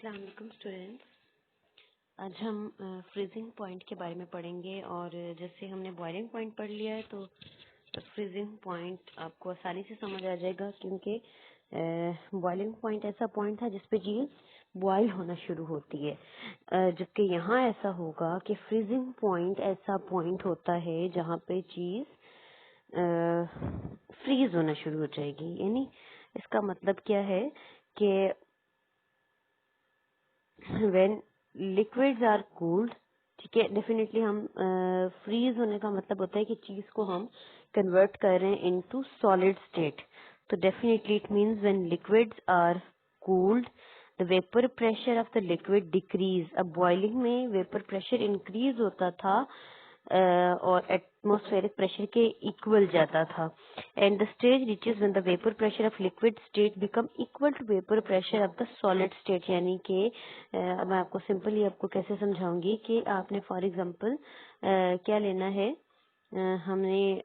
अस्सलाम वालेकुम स्टूडेंट्स। आज हम फ्रीजिंग पॉइंट के बारे में पढ़ेंगे और जैसे हमने बॉइलिंग पॉइंट पढ़ लिया है तो फ्रीजिंग पॉइंट आपको आसानी से समझ आ जाएगा, क्योंकि बॉइलिंग पॉइंट ऐसा पॉइंट था जिस पे चीज़ बॉयल होना शुरू होती है, जबकि यहाँ ऐसा होगा कि फ्रीजिंग पॉइंट ऐसा पॉइंट होता है जहाँ पे चीज़ फ्रीज होना शुरू हो जाएगी। यानी इसका मतलब क्या है कि when liquids are cooled, ठीक है, डेफिनेटली हम फ्रीज होने का मतलब होता है कि चीज को हम कन्वर्ट कर रहे हैं इनटू सॉलिड स्टेट। तो definitely it means when liquids are cooled the vapour pressure of the liquid decrease. अब बॉइलिंग में वेपर प्रेशर इंक्रीज होता था और एटमॉस्फेरिक प्रेशर के इक्वल जाता था, and the stage reaches when the vapour pressure of liquid state become equal to vapour pressure of the solid state. यानी कि अब मैं आपको सिंपली आपको कैसे समझाऊंगी कि आपने फॉर एग्जांपल क्या लेना है। हमने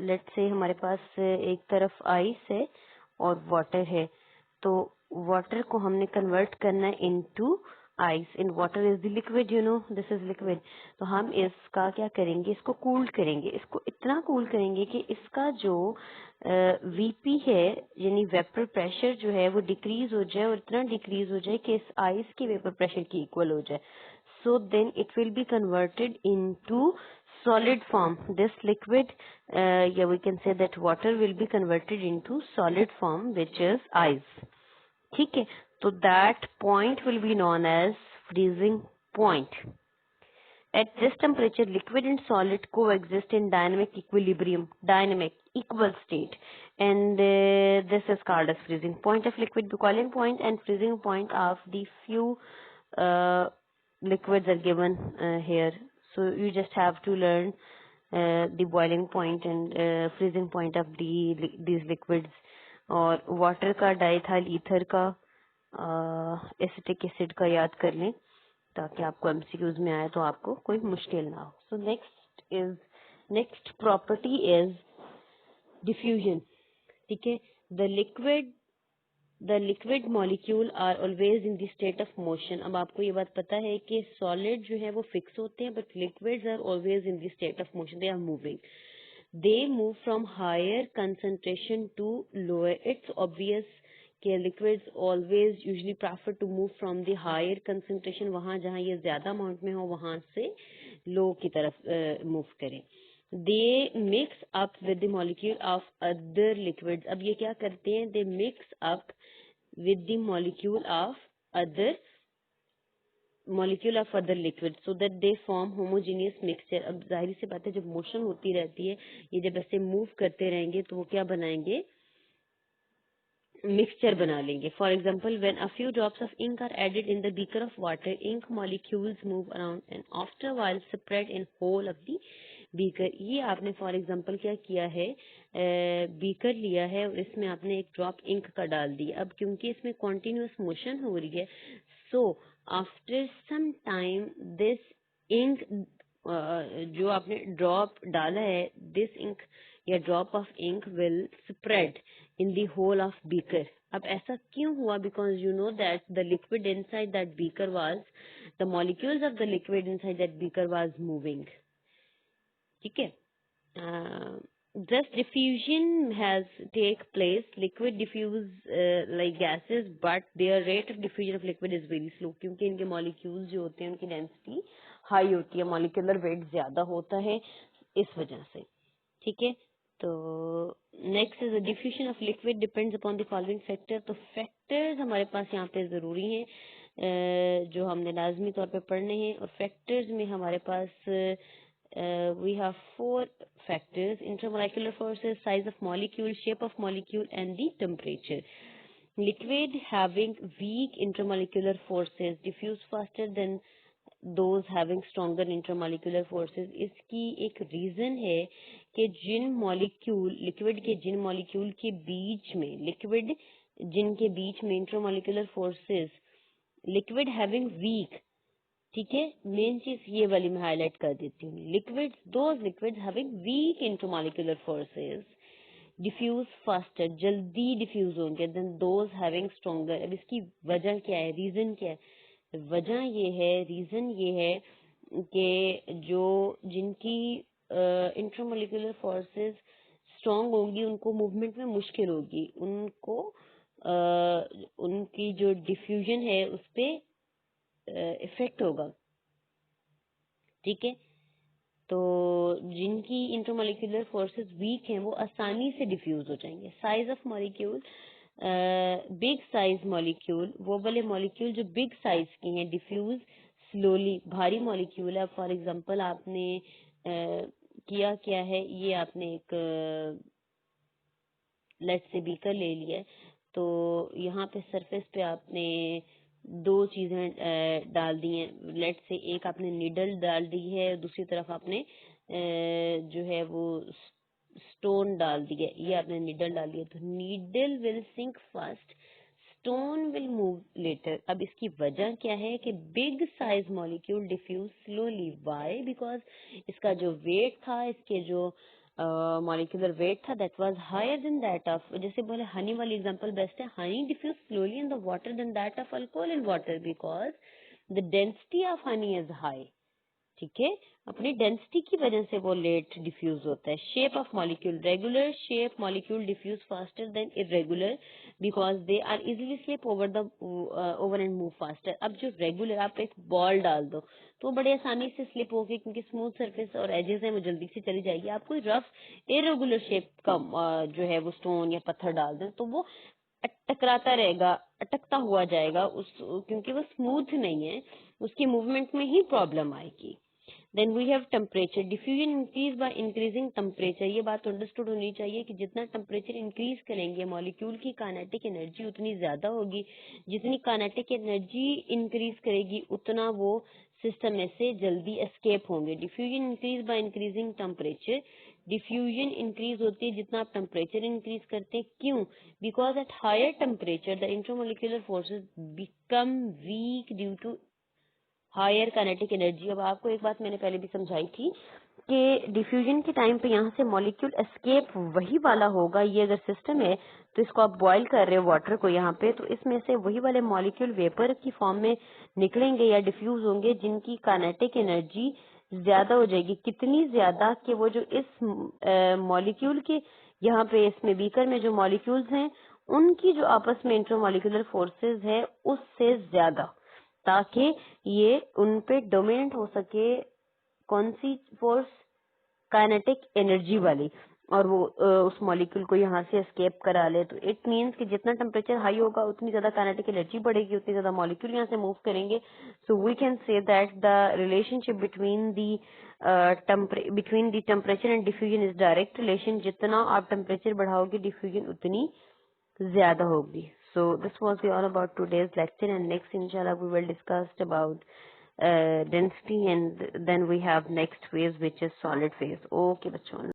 लेट्स से हमारे पास एक तरफ आइस है और वाटर है, तो वाटर को हमने कन्वर्ट करना है into ice. In water is the liquid, you know this is liquid. तो हम इसका क्या करेंगे, इसको कूल करेंगे, इसको इतना कूल करेंगे कि इसका जो वीपी है यानी वेपर प्रेशर जो है वो डिक्रीज हो जाए और इतना डिक्रीज हो जाए कि इस आइस के वेपर प्रेशर की इक्वल हो जाए। So then it will be converted into solid form. This liquid, yeah, we can say that water will be converted into solid form, which is ice. ठीक है, तो that point will be known as freezing point. At this temperature, liquid and solid coexist in dynamic equilibrium, dynamic equal state, and this is called as freezing point of liquid. Boiling point and freezing point of the few liquids are given here. So you just have to learn the boiling point and freezing point of these liquids. और water का, diethyl ether का, acetic acid का याद कर लें ताकि आपको MCQs में आए तो आपको कोई मुश्किल ना हो। So next property is diffusion. ठीक है, the liquid molecule are always in the state of motion. अब आपको ये बात पता है कि सॉलिड जो है वो फिक्स होते हैं, but liquids are always in the state of motion, they are moving. They move from higher concentration to lower. It's obvious कि liquids always usually prefer to move from the higher concentration, वहाँ जहाँ ये ज्यादा amount में हो वहाँ से लो की तरफ मूव करें। They mix up with the molecule of other liquids. अब ये क्या करते हैं, they mix up with the molecule of other liquids so that they form homogeneous mixture. अब जाहिर सी बात है जब मोशन होती रहती है, ये जब ऐसे मूव करते रहेंगे तो वो क्या बनाएंगे, मिक्सचर बना लेंगे। For example when a few drops of ink are added in the beaker of water, ink molecules move around and after while spread in whole of the beaker. ये आपने फॉर एग्जाम्पल क्या किया है, beaker लिया है और इसमें आपने एक ड्रॉप इंक का डाल दिया। अब क्योंकि इसमें कॉन्टिन्यूअस मोशन हो रही है, so after some time this ink जो आपने ड्रॉप डाला है, दिस इंक या drop of ink will spread in the whole of beaker. अब ऐसा क्यों हुआ, because you know that the liquid inside that beaker was, the molecules of the liquid inside that beaker was moving. ठीक है, just diffusion has take place. Liquid diffuse like gases, but their rate of diffusion of liquid is very slow, क्योंकि इनके molecules जो होते हैं उनकी density high होती है, मॉलिक्यूलर वेट ज्यादा होता है इस वजह से। ठीक है, तो next is diffusion of liquid depends upon the following factor. तो फैक्टर्स हमारे पास यहाँ पे जरूरी हैं जो हमने लाजमी तौर पे पढ़ने हैं, और फैक्टर्स में हमारे पास we have four factors: intermolecular forces, size of molecule, shape of molecule, and the temperature. Liquid having weak intermolecular forces diffuse faster than those having stronger intermolecular forces. इसकी एक रीजन है कि जिन मॉलिक्यूल, लिक्विड के जिन molecule के बीच में, liquid जिनके बीच में intermolecular forces, liquid having weak, ठीक है, मेन चीज ये वाली मैं हाईलाइट कर देती हूँ। Liquids, those liquids having weak intermolecular forces diffuse faster, जल्दी डिफ्यूज होंगे, देन दोज हैविंग स्ट्रॉन्गर। अब इसकी वजह क्या है, रीजन क्या है, वजह ये है, रीजन ये है कि जो जिनकी इंट्रामोलिकुलर फोर्सेस स्ट्रांग होंगी उनको मूवमेंट में मुश्किल होगी, उनको उनकी जो डिफ्यूजन है उस पे इफेक्ट होगा। ठीक है, तो जिनकी इंटरमोलिकुलर फोर्सेस वीक हैं वो आसानी से डिफ्यूज हो जाएंगे। Size of molecule, big size molecule, वो वाले मॉलिक्यूल जो बिग साइज के हैं डिफ्यूज स्लोली। भारी मॉलिक्यूल है, फॉर एग्जांपल आपने किया क्या है, ये आपने एक लेट से बीकर ले लिया है, तो यहाँ पे सरफेस पे आपने दो चीजें डाल दी हैं। लेट से एक आपने नीडल डाल दी है, दूसरी तरफ आपने जो है वो स्टोन डाल दी है। ये आपने नीडल डाल दिया, तो needle will sink first, stone will move later. अब इसकी वजह क्या है कि big size molecule diffuse slowly. Why? Because इसका जो वेट था, इसके जो मॉलिक्यूलर वेट था, that was higher than that of, जैसे बोले हनी वाली एग्जांपल बेस्ट है, honey diffuse slowly in the water than that of alcohol in water because the density of honey is high. ठीक है, अपनी डेंसिटी की वजह से वो लेट डिफ्यूज होता है। Shape of molecule, regular shape molecule diffuse faster than irregular because they are easily slip over the over and move faster. अब जो रेगुलर, आप एक बॉल डाल दो तो बड़े आसानी से स्लिप होगी, क्योंकि स्मूथ सरफेस और एजेस है वो जल्दी से चली जाएगी। आप कोई रफ इरेगुलर शेप का जो है वो स्टोन या पत्थर डाल दें तो वो टकराता रहेगा, अटकता हुआ जाएगा उस, क्योंकि वो स्मूथ नहीं है, उसकी मूवमेंट में ही प्रॉब्लम आएगी। Then we have temperature, diffusion increase by increasing temperature. ये बात अंडरस्टूड होनी चाहिए कि जितना टेम्परेचर इंक्रीज करेंगे मॉलिक्यूल की काइनेटिक एनर्जी उतनी ज्यादा होगी। जितनी काइनेटिक एनर्जी इंक्रीज करेगी उतना वो सिस्टम में से जल्दी एस्केप होंगे। Diffusion increase by increasing temperature, diffusion increase होती है जितना आप टेम्परेचर इंक्रीज करते हैं। क्यों? Because at higher temperature the intramolecular forces become weak due to higher kinetic energy. अब आपको एक बात मैंने पहले भी समझाई थी कि डिफ्यूजन के टाइम पे यहाँ से मॉलिक्यूल एस्केप वही वाला होगा। ये अगर सिस्टम है तो इसको आप बॉईल कर रहे हो वाटर को यहाँ पे, तो इसमें से वही वाले मॉलिक्यूल वेपर की फॉर्म में निकलेंगे या डिफ्यूज होंगे जिनकी काइनेटिक एनर्जी ज्यादा हो जाएगी। कितनी ज्यादा कि वो जो इस मॉलिक्यूल के यहाँ पे इसमें बीकर में जो मॉलिक्यूल्स हैं उनकी जो आपस में इंटरमॉलिक्यूलर फोर्सेस है उससे ज्यादा, ताकि ये उन पे डोमिनेंट हो सके कौन सी फोर्स, काइनेटिक एनर्जी वाली, और वो उस मॉलिक्यूल को यहाँ से एस्केप करा ले। तो इट मींस कि जितना टेम्परेचर हाई होगा उतनी ज्यादा काइनेटिक एनर्जी बढ़ेगी, उतनी ज्यादा मॉलिक्यूल यहाँ से मूव करेंगे। So we can say that the relationship between the temperature and diffusion is direct relation. जितना आप टेम्परेचर बढ़ाओगे डिफ्यूजन उतनी ज्यादा होगी। So this was all about today's lecture, and next inshallah we will discuss about density, and then we have next phase which is solid phase. Okay बच्चों।